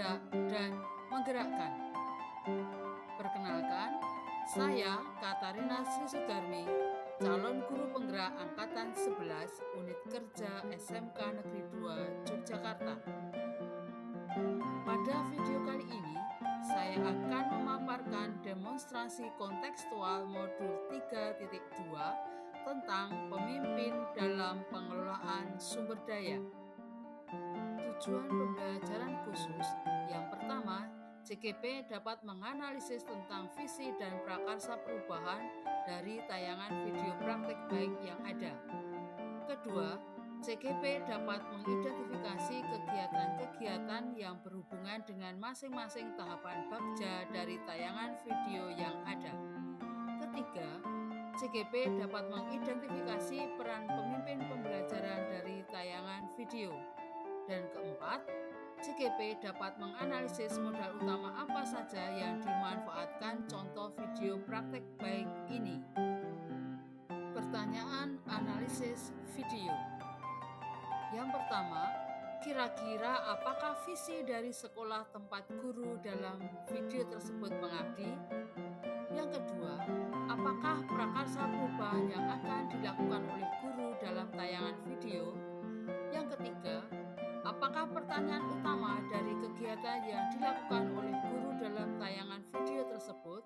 bergerak, dan menggerakkan. Perkenalkan, saya Katarina Sri Sudarmi, calon guru penggerak Angkatan 11 Unit Kerja SMK Negeri 2 Yogyakarta. Pada video kali ini, saya akan memaparkan demonstrasi kontekstual modul 3.2 tentang pemimpin dalam pengelolaan sumber daya. Tujuan pembelajaran khusus yang pertama, CGP dapat menganalisis tentang visi dan prakarsa perubahan dari tayangan video praktek baik yang ada. Kedua, CGP dapat mengidentifikasi kegiatan-kegiatan yang berhubungan dengan masing-masing tahapan bagja dari tayangan video yang ada. Ketiga, CGP dapat mengidentifikasi peran pemimpin pembelajaran dari tayangan video. Dan keempat, CGP dapat menganalisis modal utama apa saja yang dimanfaatkan contoh video praktek baik ini. Pertanyaan analisis video. Yang pertama, kira-kira apakah visi dari sekolah tempat guru dalam video tersebut mengabdi? Yang kedua, apakah prakarsa perubahan yang akan dilakukan oleh guru dalam tayangan video? Yang ketiga, apakah pertanyaan utama dari kegiatan yang dilakukan oleh guru dalam tayangan video tersebut?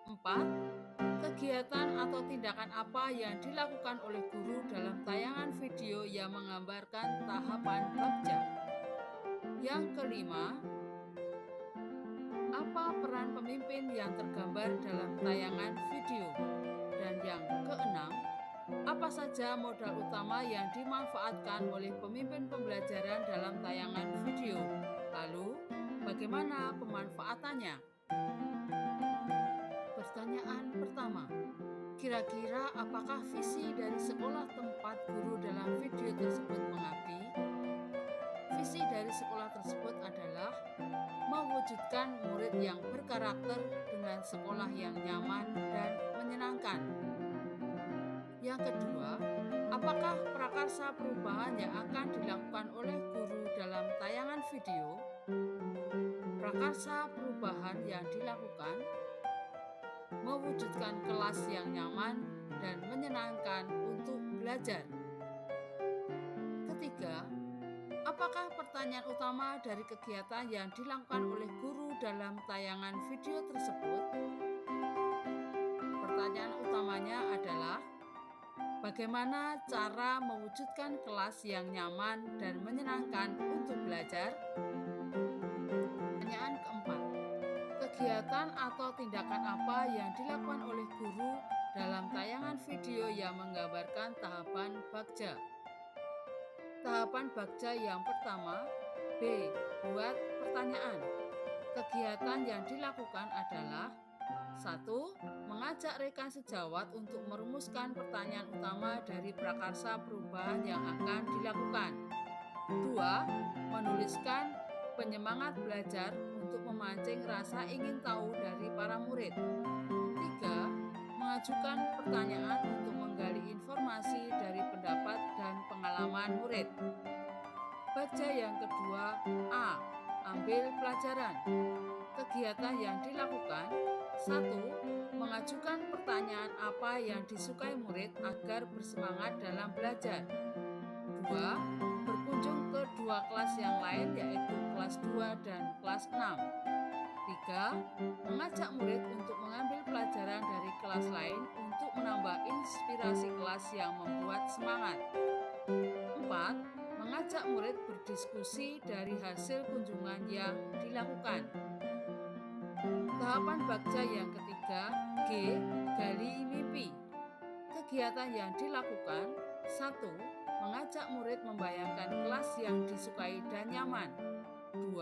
4. Kegiatan atau tindakan apa yang dilakukan oleh guru dalam tayangan video yang menggambarkan tahapan bagja? Yang kelima, apa peran pemimpin yang tergambar dalam tayangan video? Dan yang keenam, apa saja modal utama yang dimanfaatkan oleh pemimpin pembelajaran dalam tayangan video? Lalu, bagaimana pemanfaatannya? Pertanyaan pertama, kira-kira apakah visi dari sekolah tempat guru dalam video tersebut mengabdi? Visi dari sekolah tersebut adalah mewujudkan murid yang berkarakter dengan sekolah yang nyaman dan menyenangkan. Yang kedua, apakah prakarsa perubahan yang akan dilakukan oleh guru dalam tayangan video? Prakarsa perubahan yang dilakukan mewujudkan kelas yang nyaman dan menyenangkan untuk belajar. Ketiga, apakah pertanyaan utama dari kegiatan yang dilakukan oleh guru dalam tayangan video tersebut? Pertanyaan utamanya adalah bagaimana cara mewujudkan kelas yang nyaman dan menyenangkan untuk belajar? Pertanyaan keempat, kegiatan atau tindakan apa yang dilakukan oleh guru dalam tayangan video yang menggambarkan tahapan bagja? Tahapan bagja yang pertama, B. Buat pertanyaan. Kegiatan yang dilakukan adalah 1. Mengajak rekan sejawat untuk merumuskan pertanyaan utama dari prakarsa perubahan yang akan dilakukan. 2. Menuliskan penyemangat belajar untuk memancing rasa ingin tahu dari para murid. 3. Mengajukan pertanyaan untuk menggali informasi dari pendapat dan pengalaman murid. Bagja yang kedua, A. Ambil pelajaran. Kegiatan yang dilakukan 1. Mengajukan pertanyaan apa yang disukai murid agar bersemangat dalam belajar. 2. Berkunjung ke dua kelas yang lain yaitu kelas 2 dan kelas 6. 3. Mengajak murid untuk mengambil pelajaran dari kelas lain untuk menambah inspirasi kelas yang membuat semangat. 4. Mengajak murid berdiskusi dari hasil kunjungan yang dilakukan. Tahapan bagja yang ketiga, G. Gali mimpi. Kegiatan yang dilakukan 1. Mengajak murid membayangkan kelas yang disukai dan nyaman. 2.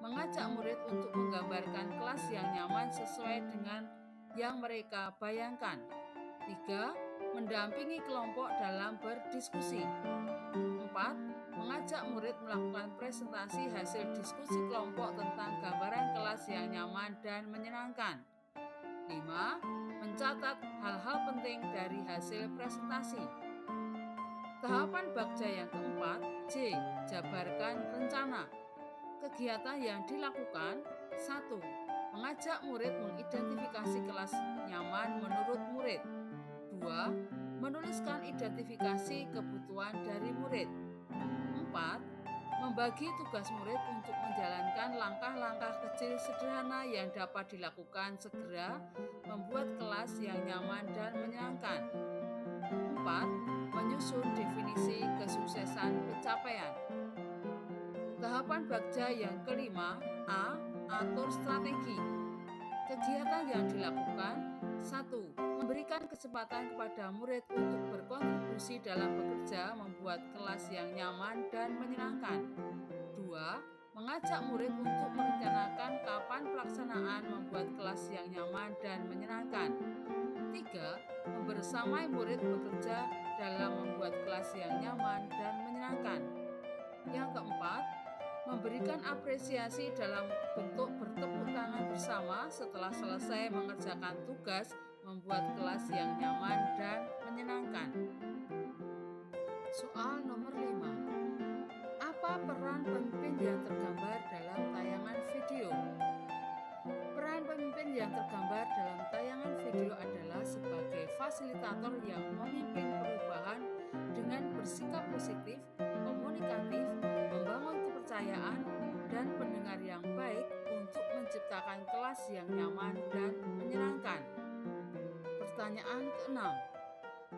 Mengajak murid untuk menggambarkan kelas yang nyaman sesuai dengan yang mereka bayangkan. 3. Mendampingi kelompok dalam berdiskusi. 4. Mengajak murid melakukan presentasi hasil diskusi kelompok tentang gambaran kelas yang nyaman dan menyenangkan. 5. Mencatat hal-hal penting dari hasil presentasi. Tahapan bagja yang keempat, J. Jabarkan rencana. Kegiatan yang dilakukan: 1. Mengajak murid mengidentifikasi kelas nyaman menurut murid. 2. Menuliskan identifikasi kebutuhan dari murid. 4. Membagi tugas murid untuk menjalankan langkah-langkah kecil sederhana yang dapat dilakukan segera membuat kelas yang nyaman dan menyenangkan. 4. Menyusun definisi kesuksesan pencapaian. Tahapan Bagja yang kelima. A. Atur strategi. Kegiatan yang dilakukan: 1. Memberikan kesempatan kepada murid untuk berkontribusi dalam bekerja membuat kelas yang nyaman dan menyenangkan. 2. Mengajak murid untuk merencanakan kapan pelaksanaan membuat kelas yang nyaman dan menyenangkan. 3. Membersamai murid bekerja dalam membuat kelas yang nyaman dan menyenangkan. Yang keempat, memberikan apresiasi dalam bentuk bertepuk tangan bersama setelah selesai mengerjakan tugas membuat kelas yang nyaman dan menyenangkan. Soal nomor 5. Apa peran pemimpin yang tergambar dalam tayangan video? Peran pemimpin yang tergambar dalam tayangan video adalah sebagai fasilitator yang memimpin perubahan dengan bersikap positif, komunikatif, membangun kepercayaan, dan pendengar yang baik untuk menciptakan kelas yang nyaman dan menyenangkan. Pertanyaan ke-6.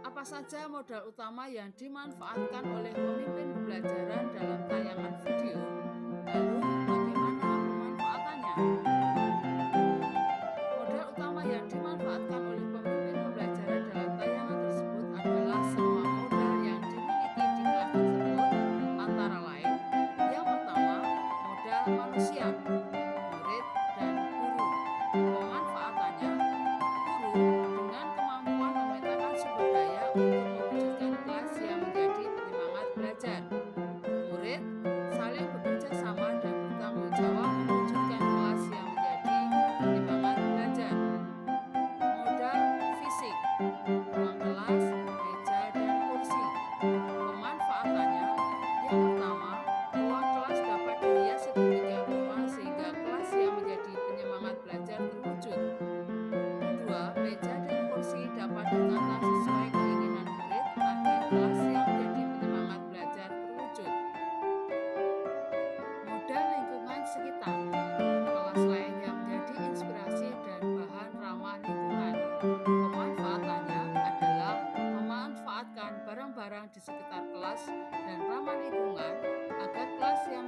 Apa saja modal utama yang dimanfaatkan oleh pemimpin pembelajaran dalam tayangan video? Lalu, bagaimana pemanfaatannya? Modal utama yang dimanfaatkan oleh pemimpin pembelajaran dalam tayangan tersebut adalah semua modal yang dimiliki di kelas tersebut, antara lain: yang pertama, modal manusia, murid, dan guru. Pemanfaatannya: guru dengan kemampuan memetakan sumber daya untuk mewujudkan kelas yang menjadi penyemangat belajar. Murid saling bekerja sama dan bertanggung jawab mewujudkan kelas yang menjadi penyemangat belajar. Modal fisik, ruang kelas, meja, dan kursi. Pemanfaatannya: yang pertama, ruang kelas dapat dihias sedemikian rupa sehingga kelas yang menjadi penyemangat belajar terwujud. Kedua, meja dan kursi dapat ditata sesuai keinginan murid agar kelas yang menjadi penyemangat belajar terwujud. Modal lingkungan sekitar, kelas lain yang menjadi inspirasi dan bahan ramah lingkungan. Pemanfaatannya adalah memanfaatkan barang-barang di sekitar kelas dan ramah lingkungan agar kelas yang